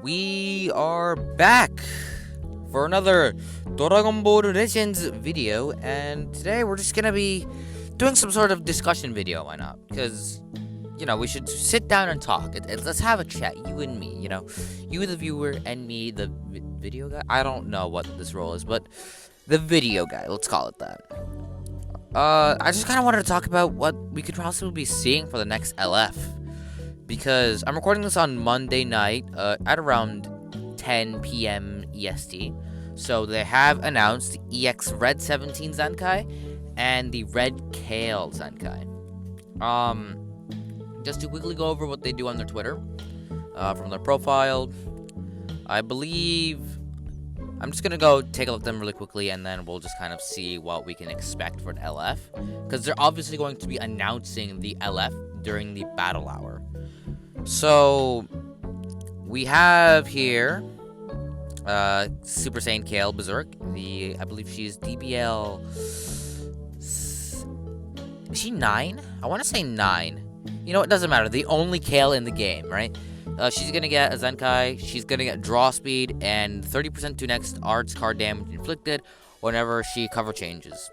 we are back for another Dragon Ball Legends video, and today we're just gonna be doing some sort of discussion video. Why not? Because, you know, we should sit down and talk. Let's have a chat, you and me, you know. You, the viewer, and me, the video guy. I don't know what this role is, but the video guy, let's call it that. I just kind of wanted to talk about what we could possibly be seeing for the next LF. Because I'm recording this on Monday night at around 10 p.m. EST. So they have announced the EX Red 17 Zenkai and the Red Kale Zenkai. Just to quickly go over what they do on their Twitter, from their profile, I believe I'm just gonna go take a look at them really quickly, and then we'll just kind of see what we can expect for an LF, because they're obviously going to be announcing the LF during the battle hour. So we have here Super Saiyan Kale Berserk. I believe she's DBL. Is she 9? I want to say 9. You know, it doesn't matter. The only Kale in the game, right? She's gonna get a Zenkai. She's gonna get draw speed and 30% to next arts card damage inflicted whenever she cover changes.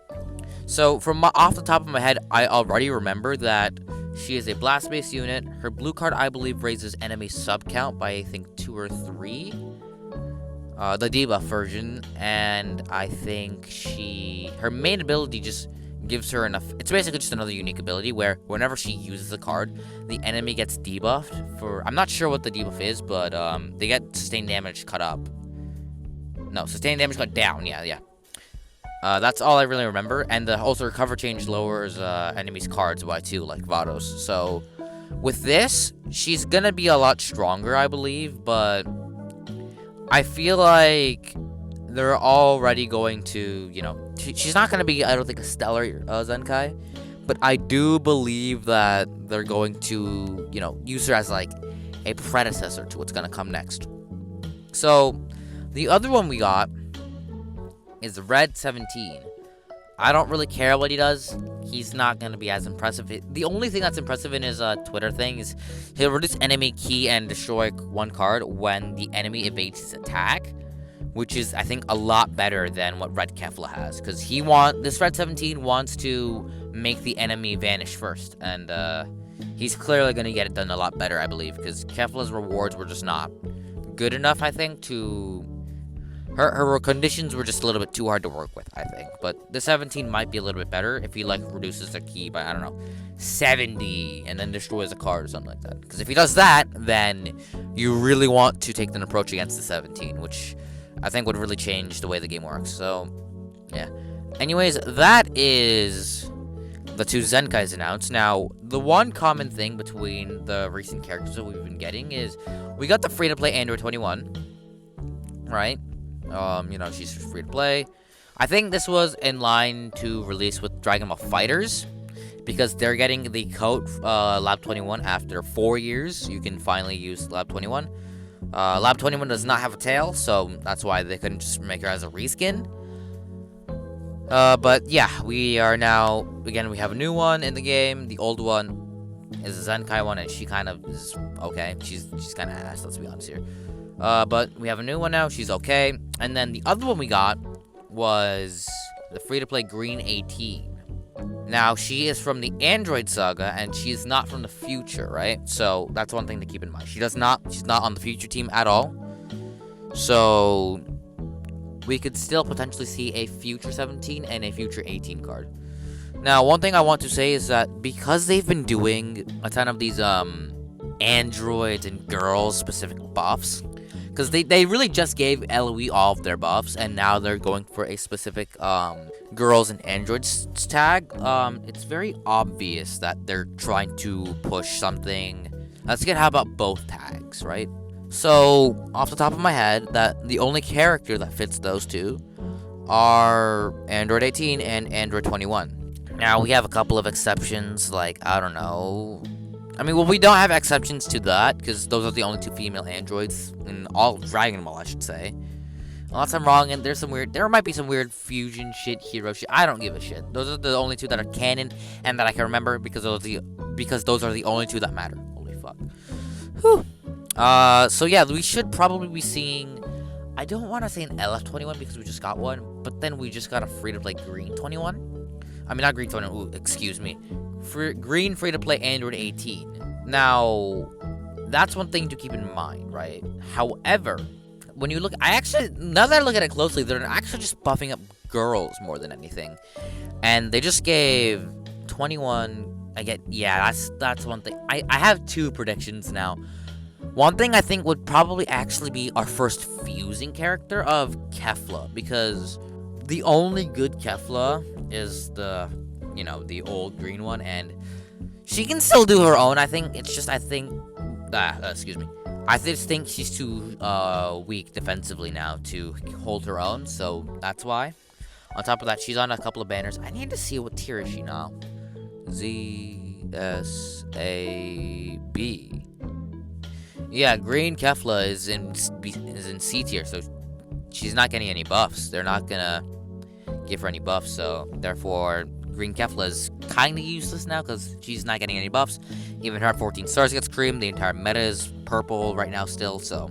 So off the top of my head, I already remember that she is a blast-based unit. Her blue card, I believe, raises enemy sub count by, I think, 2 or 3. The debuff version, and I think her main ability just gives her enough. It's basically just another unique ability where whenever she uses a card, the enemy gets debuffed for. I'm not sure what the debuff is, but they get sustained damage cut up. No, sustained damage cut down. Yeah. That's all I really remember, and also her cover change lowers enemies' cards by 2, like Vados. So, with this, she's gonna be a lot stronger, I believe, but I feel like they're already going to, you know, she's not gonna be, I don't think, a stellar Zenkai, but I do believe that they're going to, you know, use her as, like, a predecessor to what's gonna come next. So, the other one we got is the Red 17. I don't really care what he does. He's not going to be as impressive. The only thing that's impressive in his Twitter thing is he'll reduce enemy key and destroy one card when the enemy evades his attack, which is, I think, a lot better than what Red Kefla has, because this Red 17 wants to make the enemy vanish first, and he's clearly going to get it done a lot better, I believe, because Kefla's rewards were just not good enough, I think, to Her conditions were just a little bit too hard to work with, I think. But the 17 might be a little bit better if he, like, reduces their key by, I don't know, 70 and then destroys a card or something like that. Because if he does that, then you really want to take an approach against the 17, which I think would really change the way the game works. So, yeah. Anyways, that is the 2 Zenkais announced. Now, the one common thing between the recent characters that we've been getting is we got the free-to-play Android 21, right? You know, she's free to play. I think this was in line to release with Dragon Ball FighterZ, because they're getting the code Lab 21 after 4 years. You can finally use Lab 21. Lab 21 does not have a tail, so that's why they couldn't just make her as a reskin. But yeah, we are now, again, we have a new one in the game. The old one is a Zenkai one, and she kind of is okay. She's kind of ass, let's be honest here. But we have a new one now. She's okay. And then the other one we got was the free-to-play Green 18. Now, she is from the Android saga, and she's not from the future, right? So, that's one thing to keep in mind. She's not on the future team at all. So, we could still potentially see a future 17 and a future 18 card. Now, one thing I want to say is that because they've been doing a ton of these, androids and girls specific buffs, because they really just gave LOE all of their buffs, and now they're going for a specific girls and androids tag. It's very obvious that they're trying to push something. Let's have about both tags, right? So, off the top of my head, that the only character that fits those two are Android 18 and Android 21. Now, we have a couple of exceptions, like, I don't know. I mean, well, we don't have exceptions to that, because those are the only 2 female androids in all of Dragon Ball, I should say. Unless I'm wrong, and there might be some weird fusion shit, hero shit. I don't give a shit. Those are the only 2 that are canon, and that I can remember, because those are the only 2 that matter. Holy fuck. Whew. So yeah, we should probably be seeing. I don't want to say an LF21 because we just got one, but then we just got a free-to-play Green 21. I mean, not Green 21. Ooh, excuse me. Green free-to-play Android 18. Now, that's one thing to keep in mind, right? However, when you look, now that I look at it closely, they're actually just buffing up girls more than anything, and they just gave 21. Yeah, that's one thing. I have two predictions now. One thing I think would probably actually be our first fusing character of Kefla, because the only good Kefla is the old green one, and she can still do her own. I think it's just, excuse me. I just think she's too weak defensively now to hold her own, so that's why. On top of that, she's on a couple of banners. I need to see what tier is she now. ZSAB. Yeah, Green Kefla is in C tier, so she's not getting any buffs. They're not gonna give her any buffs, so therefore Green Kefla is kind of useless now because she's not getting any buffs. Even her 14 stars gets creamed. The entire meta is purple right now still, so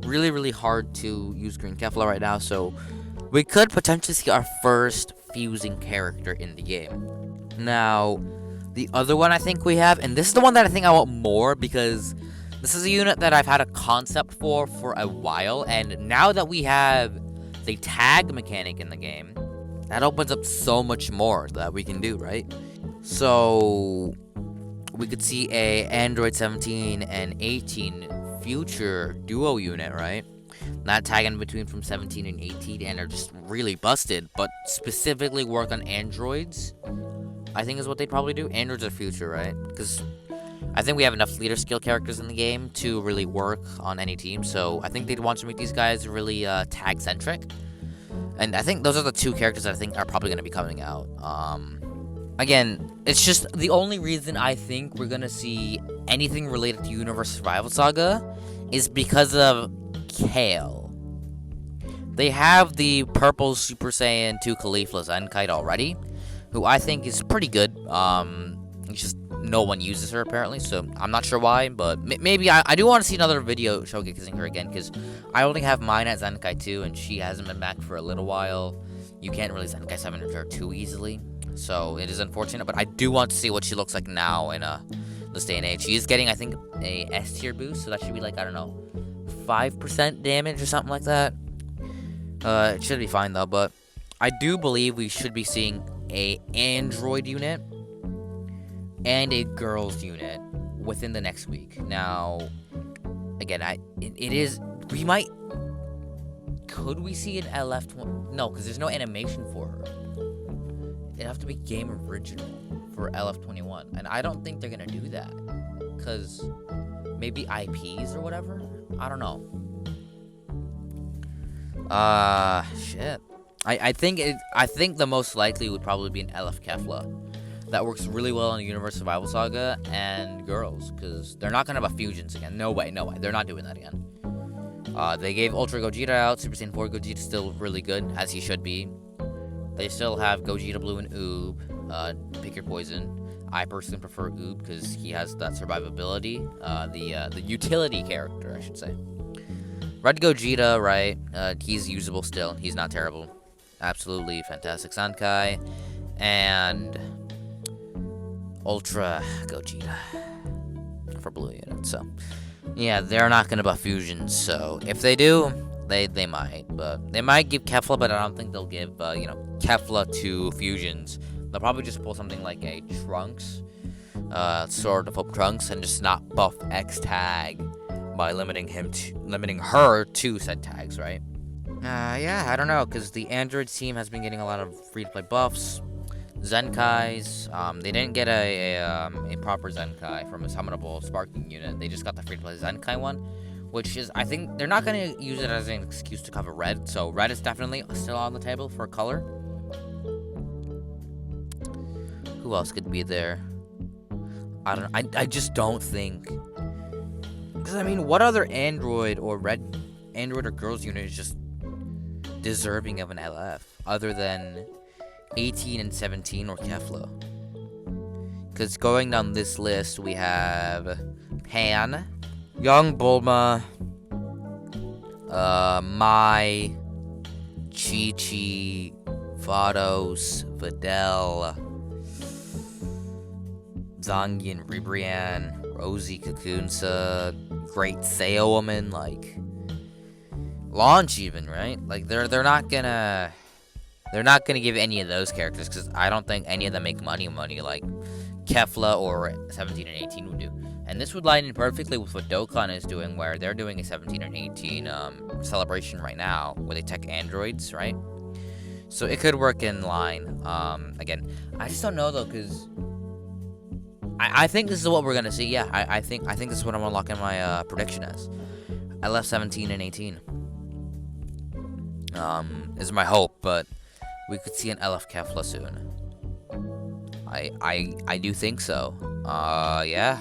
really, really hard to use Green Kefla right now. So we could potentially see our first fusing character in the game. Now, the other one I think we have, and this is the one that I think I want more because this is a unit that I've had a concept for a while, and now that we have the tag mechanic in the game, that opens up so much more that we can do, right? So we could see a Android 17 and 18 future duo unit, right? Not tagging between from 17 and 18 and are just really busted, but specifically work on androids, I think is what they'd probably do. Androids are future, right? Because I think we have enough leader skill characters in the game to really work on any team, so I think they'd want to make these guys really tag-centric. And I think those are the two characters that I think are probably going to be coming out. Again, it's just the only reason I think we're going to see anything related to Universe Survival Saga is because of Kale. They have the purple Super Saiyan 2 Caulifla Zenkite already, who I think is pretty good. It's just no one uses her apparently, so I'm not sure why, but maybe I do want to see another video showcasing her again, because I only have mine at Zenkai 2, and she hasn't been back for a little while. You can't really Zenkai 7 her too easily, so it is unfortunate, but I do want to see what she looks like now in this day and age. She is getting, I think, a S tier boost, so that should be like, I don't know, 5% damage or something like that. It should be fine though, but I do believe we should be seeing a android unit and a girls unit within the next week. Now, again, could we see an LF1? No, because there's no animation for her. It'd have to be game original for LF21, and I don't think they're gonna do that, because maybe IPs or whatever. I don't know. Shit. I think the most likely would probably be an LF Kefla. That works really well in Universe Survival Saga and girls, because they're not gonna have fusions again. No way. They're not doing that again. They gave Ultra Gogeta out. Super Saiyan 4 Gogeta's still really good, as he should be. They still have Gogeta Blue and Oob. Pick your poison. I personally prefer Oob because he has that survivability. The utility character, I should say. Red Gogeta, right? He's usable still. He's not terrible. Absolutely fantastic Zenkai. And Ultra Gogeta for blue unit. So yeah, they're not gonna buff fusions. So if they do, they might, but they might give Kefla, but I don't think they'll give Kefla to fusions. They'll probably just pull something like a Trunks, Sword of Hope Trunks, and just not buff X tag by limiting her to said tags, right? Yeah, I don't know, because the Android team has been getting a lot of free-to-play buffs. Zenkais, they didn't get a proper Zenkai from a summonable sparking unit. They just got the free-to-play Zenkai one, which is, I think, they're not going to use it as an excuse to cover red, so red is definitely still on the table for color. Who else could be there? I just don't think. Because, I mean, what other Android or girls unit is just deserving of an LF other than 18 and 17 or Kefla? Because going down this list, we have Pan, Young Bulma, Mai, Chi-Chi, Vados, Videl, Zangian, Ribrianne, Rosie Kakunsa, Great Saiyan Woman, like Launch even, right? Like they're not gonna give any of those characters because I don't think any of them make money like Kefla or 17 and 18 would do. And this would line in perfectly with what Dokkan is doing, where they're doing a 17 and 18 celebration right now, where they tech androids, right? So it could work in line. Again, I just don't know though, because I think this is what we're gonna see. Yeah, I think this is what I'm gonna lock in my prediction as. I left 17 and 18. Is my hope, but we could see an LF Kefla soon. I do think so. Yeah.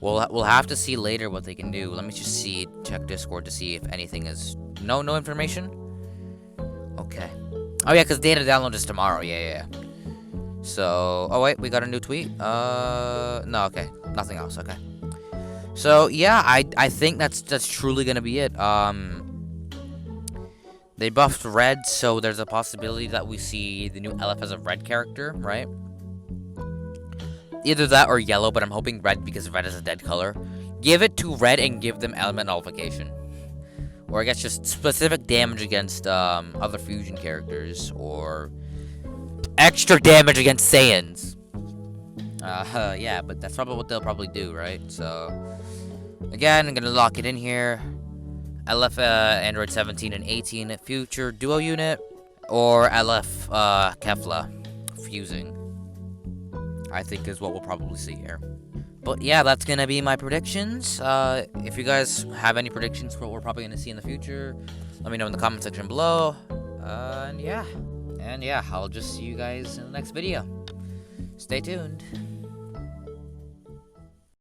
We'll have to see later what they can do. Let me just check Discord to see if anything is no information. Okay. Oh yeah, because data download is tomorrow. Yeah. So, oh wait, we got a new tweet. No, okay, nothing else. Okay. So yeah, I think that's truly gonna be it. They buffed Red, so there's a possibility that we see the new LF as a Red character, right? Either that or Yellow, but I'm hoping Red because Red is a dead color. Give it to Red and give them element nullification. Or I guess just specific damage against other fusion characters, or extra damage against Saiyans. Yeah, but that's probably what they'll probably do, right? So, again, I'm gonna lock it in here. LF Android 17 and 18 future duo unit, or LF Kefla fusing, I think is what we'll probably see here. But yeah, that's gonna be my predictions. If you guys have any predictions for what we're probably gonna see in the future, let me know in the comment section below. And yeah, I'll just see you guys in the next video. Stay tuned.